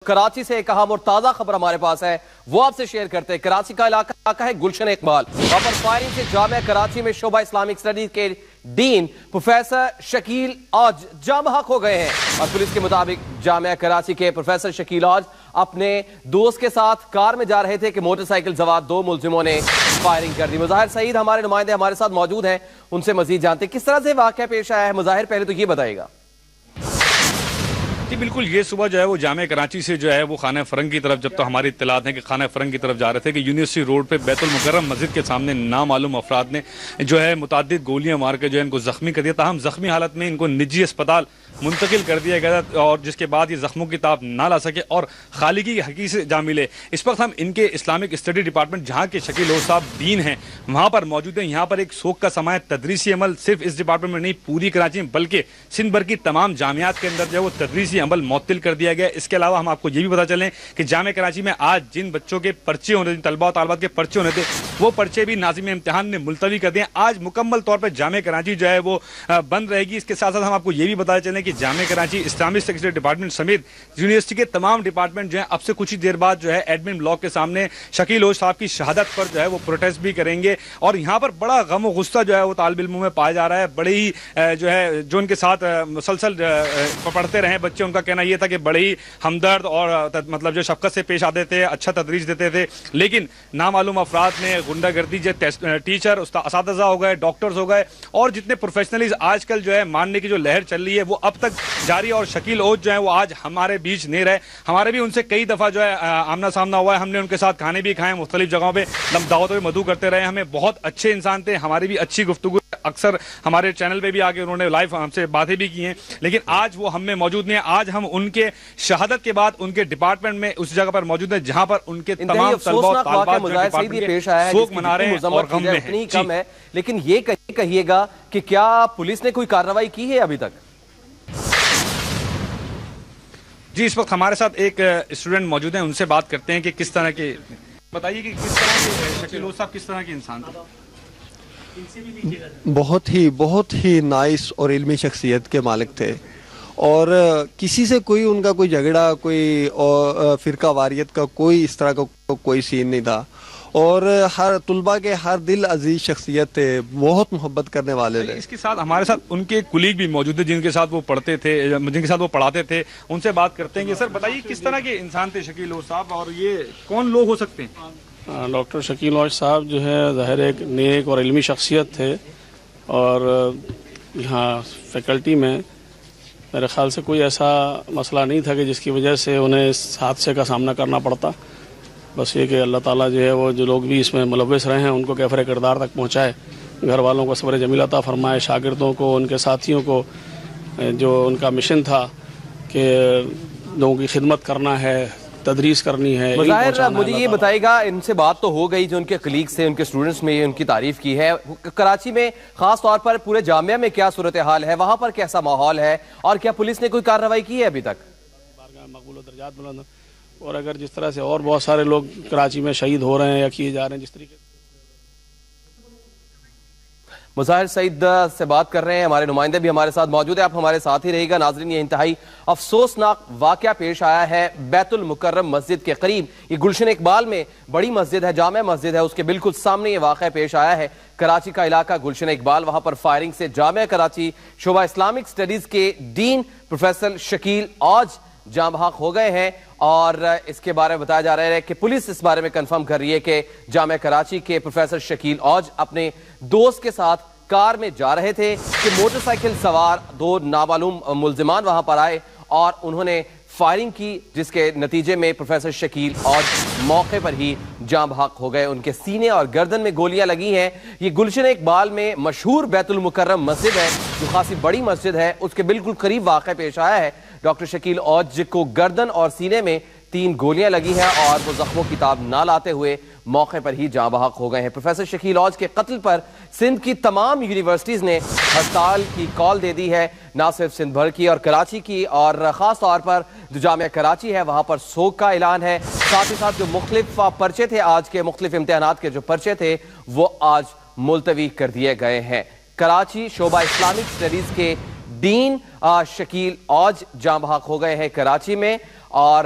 کراچی سے ایک اہم اور تازہ خبر ہمارے پاس ہے، وہ آپ سے شیئر کرتے ہیں۔ کراچی کا علاقہ ہے گلشن اقبال، وہاں پر فائرنگ سے جامعہ کراچی میں شعبہ اسلامک اسٹڈیز کے ڈین پروفیسر شکیل اوج جاں بحق ہو گئے ہیں، اور پولیس کے مطابق جامعہ کراچی کے پروفیسر شکیل اوج اپنے دوست کے ساتھ کار میں جا رہے تھے کہ موٹر سائیکل سوار دو ملزموں نے فائرنگ کر دی۔ مظاہر سعید ہمارے نمائندے ہمارے ساتھ موجود ہیں، ان سے مزید جانتے ہیں کس طرح سے واقعہ پیش آیا ہے۔ مظاہر پہلے تو یہ بتائیے گا۔ جی بالکل، یہ صبح جو ہے وہ جامعہ کراچی سے جو ہے وہ خانہ فرنگ کی طرف، جب تو ہماری اطلاعات ہیں کہ خانہ فرنگ کی طرف جا رہے تھے کہ یونیورسٹی روڈ پہ بیت المکرم مسجد کے سامنے نامعلوم افراد نے جو ہے متعدد گولیاں مار کے جو ہے ان کو زخمی کر دیا، تاہم زخمی حالت میں ان کو نجی اسپتال منتقل کر دیا گیا، اور جس کے بعد یہ زخموں کی تاب نہ لا سکے اور خالقی کی حقیقت سے جا ملے۔ اس وقت ہم ان کے اسلامک اسٹڈی ڈپارٹمنٹ جہاں کے شکیل اوج صاحب ڈین ہیں وہاں پر موجود ہیں۔ یہاں پر ایک سوگ کا سماع ہے، تدریسی عمل صرف اس ڈپارٹمنٹ میں نہیں پوری کراچی میں بلکہ سندھ بھر کی تمام جامعات کے اندر جو ہے وہ تدریسی عمل معطل کر دیا گیا۔ اس کے علاوہ ہم آپ کو یہ بھی بتا چلیں کہ جامعہ کراچی میں آج جن بچوں کے پرچے ہونے تھے، طلباء و طالبات کے پرچے ہونے تھے، وہ پرچے بھی ناظم امتحان نے ملتوی کر دیا۔ آج مکمل طور پر جامعہ کراچی جو ہے وہ بند رہے گی۔ اس کے ساتھ ساتھ ہم آپ کو یہ بھی بتا چلیں کہ جامعہ کراچی اسلامک اسٹڈیز ڈپارٹمنٹ سمیت یونیورسٹی کے تمام ڈپارٹمنٹ جو ہیں اب سے کچھ ہی دیر بعد جو ہے ایڈمن بلاک کے سامنے شکیل اوج صاحب کی شہادت پر جو ہے وہ پروٹیسٹ بھی کریں گے، اور یہاں پر بڑا غم و غصہ جو ہے وہ طالب علموں میں پایا جا رہا ہے۔ بڑے ہی جو ہے جو ان کے ساتھ مسلسل پڑھتے رہے بچے، ان کا کہنا یہ تھا کہ بڑے ہی ہمدرد اور مطلب جو شفقت سے پیش آتے تھے، اچھا تدریس دیتے تھے، لیکن نامعلوم افراد نے غنڈہ گردی، جو ٹیچر اساتذہ ہو گئے، ڈاکٹرز ہو گئے، اور جتنے پروفیشنلز آج کل جو ہے ماننے کی جو لہر چل رہی ہے وہ اب تک جاری، اور شکیل اوج جو ہے وہ آج ہمارے بیچ نہیں رہے۔ ہمارے بھی ان سے کئی دفعہ جو ہے آمنا سامنا ہوا ہے، ہم نے ان کے ساتھ کھانے بھی کھائے، مختلف جگہوں پہ دعوتوں پہ مدعو کرتے رہے، ہمیں بہت اچھے انسان تھے، ہماری بھی اچھی گفتگو، اکثر ہمارے چینل پہ بھی آ کے انہوں نے لائیو ہم سے باتیں بھی کی ہیں، لیکن آج وہ ہم میں موجود نہیں ہیں۔ آج ہم ان کے شہادت کے بعد ان کے ڈپارٹمنٹ میں اس جگہ پر موجود ہیں جہاں پر ان کے تمام طلباء و طالبات سوگ منا رہے ہیں اور غم میں ہیں۔ لیکن یہ کہیے گا کہ کیا پولیس نے کوئی کارروائی کی ہے ابھی تک؟ جی اس وقت ہمارے ساتھ ایک اسٹوڈنٹ موجود ہیں، ان سے بات کرتے ہیں کہ کس طرح کے، بتائیے کہ کس طرح کے شکیل اوج صاحب کس طرح کے انسان تھے؟ بہت ہی نائس اور علمی شخصیت کے مالک تھے، اور کسی سے کوئی ان کا کوئی جھگڑا، کوئی فرقہ واریت کا کوئی اس طرح کا کوئی سین نہیں تھا، اور ہر طلباء کے ہر دل عزیز شخصیت تھے، بہت محبت کرنے والے تھے۔ اس کے ساتھ ہمارے ساتھ ان کے کولیگ بھی موجود تھے جن کے ساتھ وہ پڑھتے تھے، جن کے ساتھ وہ پڑھاتے تھے، ان سے بات کرتے ہیں کہ سر بتائیے کس طرح کے انسان تھے شکیل اوج صاحب، اور یہ کون لوگ ہو سکتے ہیں؟ ڈاکٹر شکیل اوج صاحب جو ہے ظاہر ایک نیک اور علمی شخصیت تھے، اور یہاں فیکلٹی میں میرے خیال سے کوئی ایسا مسئلہ نہیں تھا کہ جس کی وجہ سے انہیں اس حادثے کا سامنا کرنا پڑتا۔ بس یہ کہ اللہ تعالیٰ جو ہے وہ جو لوگ بھی اس میں ملوث رہے ہیں ان کو کیفر کردار تک پہنچائے، گھر والوں کو صبر جمیل عطا فرمائے، شاگردوں کو، ان کے ساتھیوں کو جو ان کا مشن تھا کہ لوگوں کی خدمت کرنا ہے، تدریس کرنی ہے۔ مظاہر مجھے یہ بتائے گا، ان سے بات تو ہو گئی، جو ان کے کلیگز تھے، ان کے اسٹوڈنٹس میں ان کی تعریف کی ہے، کراچی میں خاص طور پر پورے جامعہ میں کیا صورتحال ہے، وہاں پر کیسا ماحول ہے، اور کیا پولیس نے کوئی کارروائی کی ہے ابھی تک؟ مقبول و درجات بلند، اور اگر جس طرح سے اور بہت سارے لوگ کراچی میں شہید ہو رہے ہیں یا کیے جا رہے ہیں جس طریقے سے۔ مظاہر سعید سے بات کر رہے ہیں، ہمارے نمائندے بھی ہمارے ساتھ موجود ہیں، آپ ہمارے ساتھ ہی رہے گا۔ ناظرین، یہ انتہائی افسوسناک واقعہ پیش آیا ہے بیت المکرم مسجد کے قریب، یہ گلشن اقبال میں بڑی مسجد ہے، جامع مسجد ہے، اس کے بالکل سامنے یہ واقعہ پیش آیا ہے۔ کراچی کا علاقہ گلشن اقبال، وہاں پر فائرنگ سے جامعہ کراچی شعبہ اسلامک اسٹڈیز کے ڈین پروفیسر شکیل اوج جاں بحق ہو گئے ہیں، اور اس کے بارے میں بتایا جا رہا ہے کہ پولیس اس بارے میں کنفرم کر رہی ہے کہ جامعہ کراچی کے پروفیسر شکیل اوج اپنے دوست کے ساتھ کار میں جا رہے تھے کہ موٹر سائیکل سوار دو نامعلوم ملزمان وہاں پر آئے اور انہوں نے فائرنگ کی، جس کے نتیجے میں پروفیسر شکیل اوج موقع پر ہی جاں بحق ہو گئے، ان کے سینے اور گردن میں گولیاں لگی ہیں۔ یہ گلشن اقبال میں مشہور بیت المکرم مسجد ہے، جو خاصی بڑی مسجد ہے، اس کے بالکل قریب واقع پیش آیا ہے۔ ڈاکٹر شکیل اوج کو گردن اور سینے میں 3 گولیاں لگی ہیں، اور وہ زخموں کی تاب نہ لاتے ہوئے موقع پر ہی جاں بحق ہو گئے ہیں۔ پروفیسر شکیل اوج کے قتل پر سندھ کی تمام یونیورسٹیز نے ہڑتال کی کال دے دی ہے، نہ صرف سندھ بھر کی اور کراچی کی، اور خاص طور پر جو جامعہ کراچی ہے وہاں پر سوگ کا اعلان ہے۔ ساتھ ہی ساتھ جو مختلف پرچے تھے، آج کے مختلف امتحانات کے جو پرچے تھے وہ آج ملتوی کر دیے گئے ہیں۔ کراچی شعبہ اسلامک اسٹڈیز کے ڈین شکیل اوج جاں بحق ہو گئے ہیں کراچی میں، اور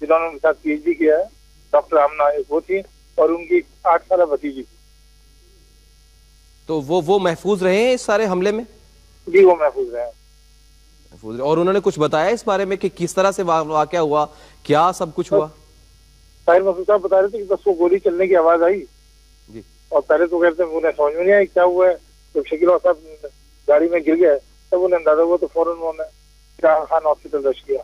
جنہوں نے ان کے ساتھ PhD کیا ہے، ڈاکٹر آمنہ ایک وہ تھی، اور ان کی 8 سالہ بھتیجی تھی۔ تو وہ محفوظ رہے ہیں اس سارے حملے میں؟ جی وہ محفوظ رہے ہیں۔ اور انہوں نے کچھ بتایا اس بارے میں کہ کس طرح سے واقعہ ہوا، کیا سب کچھ ہوا؟ طاہر مسعود صاحب بتا رہے تھے کہ بس وہ گولی چلنے کی آواز آئی جی، اور پہلے تو کہتے ہیں انہیں سمجھ میں نہیں آئی کیا ہوا ہے، جب شکیل صاحب گاڑی میں گر گئے تب انہیں اندازہ ہوا، تو فوراً انہوں نے جہاں خان ہاسپٹل رش کیا۔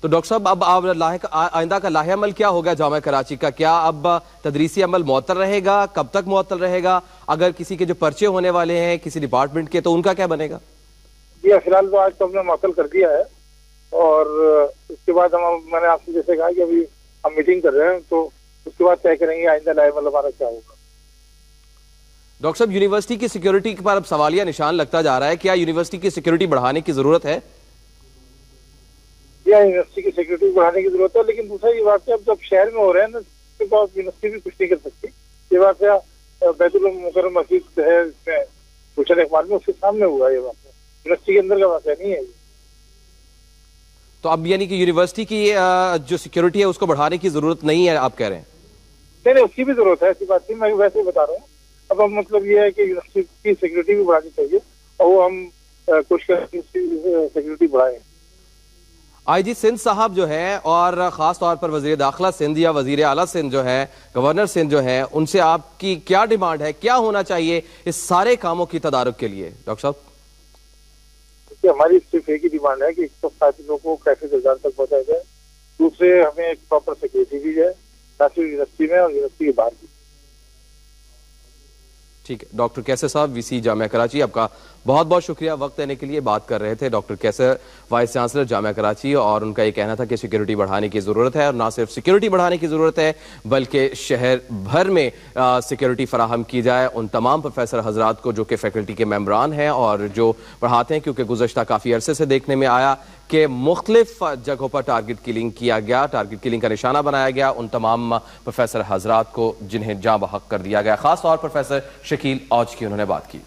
تو ڈاکٹر صاحب اب آئندہ کا لاحق عمل کیا ہوگا جامعہ کراچی کا؟ کیا اب تدریسی عمل معطل رہے گا؟ کب تک معطل رہے گا؟ اگر کسی کے جو پرچے ہونے والے ہیں کسی ڈپارٹمنٹ کے تو ان کا کیا بنے گا؟ جی فی الحال تو آج تو ہم نے معطل کر دیا ہے، اور اس کے بعد میں نے آپ سے جیسے کہا کہ ابھی ہم میٹنگ کر رہے ہیں، تو اس کے بعد طے کریں گے آئندہ لاحق عمل ہمارا کیا ہوگا۔ ڈاکٹر صاحب یونیورسٹی کی سیکیورٹی پر اب سوالیہ نشان لگتا جا رہا ہے، کیا یونیورسٹی کی سیکیورٹی بڑھانے کی ضرورت ہے؟ یونیورسٹی کی سیکورٹی بڑھانے کی ضرورت ہے، لیکن دوسرا یہ واقعہ اب جب شہر میں ہو رہے ہیں نا تو یونیورسٹی بھی کچھ نہیں کر سکتی۔ یہ واقعہ بیت المکرم مسجد ہے اس میں گلشن اقبال میں، اس کے سامنے ہوا یہ واقعہ، یونیورسٹی کے اندر کا واقعہ نہیں ہے۔ تو اب یعنی کہ یونیورسٹی کی جو سیکیورٹی ہے اس کو بڑھانے کی ضرورت نہیں ہے آپ کہہ رہے ہیں؟ نہیں اس کی بھی ضرورت ہے، ایسی بات نہیں، میں ویسے ہی بتا رہا ہوں۔ اب مطلب یہ ہے کہ یونیورسٹی کی سیکورٹی بھی بڑھانی چاہیے، اور وہ ہم کوشش کریں کہ اس کی سیکورٹی بڑھائیں۔ آئی جی سندھ صاحب جو ہے، اور خاص طور پر وزیر داخلہ سندھ یا وزیر اعلیٰ سندھ جو ہے، گورنر سندھ جو ہے، ان سے آپ کی کیا ڈیمانڈ ہے؟ کیا ہونا چاہیے اس سارے کاموں کی تدارک کے لیے ڈاکٹر صاحب؟ ہماری صرف ایک ہی ڈیمانڈ ہے کہ 107 لوگوں کو کیسے گلزار تک پہنچایا جائے، دوسرے ہمیں ایک پراپر سیکورٹی دی جائے، نہ صرف یونیورسٹی میں اور یونیورسٹی کے باہر بھی۔ ٹھیک ہے ڈاکٹر کیسر صاحب، وی سی جامعہ کراچی، آپ کا بہت بہت شکریہ وقت دینے کے لیے۔ بات کر رہے تھے ڈاکٹر کیسر، وائس چانسلر جامعہ کراچی، اور ان کا یہ کہنا تھا کہ سیکیورٹی بڑھانے کی ضرورت ہے، اور نہ صرف سیکیورٹی بڑھانے کی ضرورت ہے بلکہ شہر بھر میں سیکیورٹی فراہم کی جائے ان تمام پروفیسر حضرات کو جو کہ فیکلٹی کے ممبران ہیں اور جو پڑھاتے ہیں، کیونکہ گزشتہ کافی عرصے سے دیکھنے میں آیا کہ مختلف جگہوں پر ٹارگٹ کلنگ کیا گیا، ٹارگٹ کلنگ کا نشانہ بنایا گیا ان تمام پروفیسر حضرات کو جنہیں جاں بحق کر دیا گیا۔ خاص طور پر پروفیسر شکیل اوج کی انہوں نے بات کی۔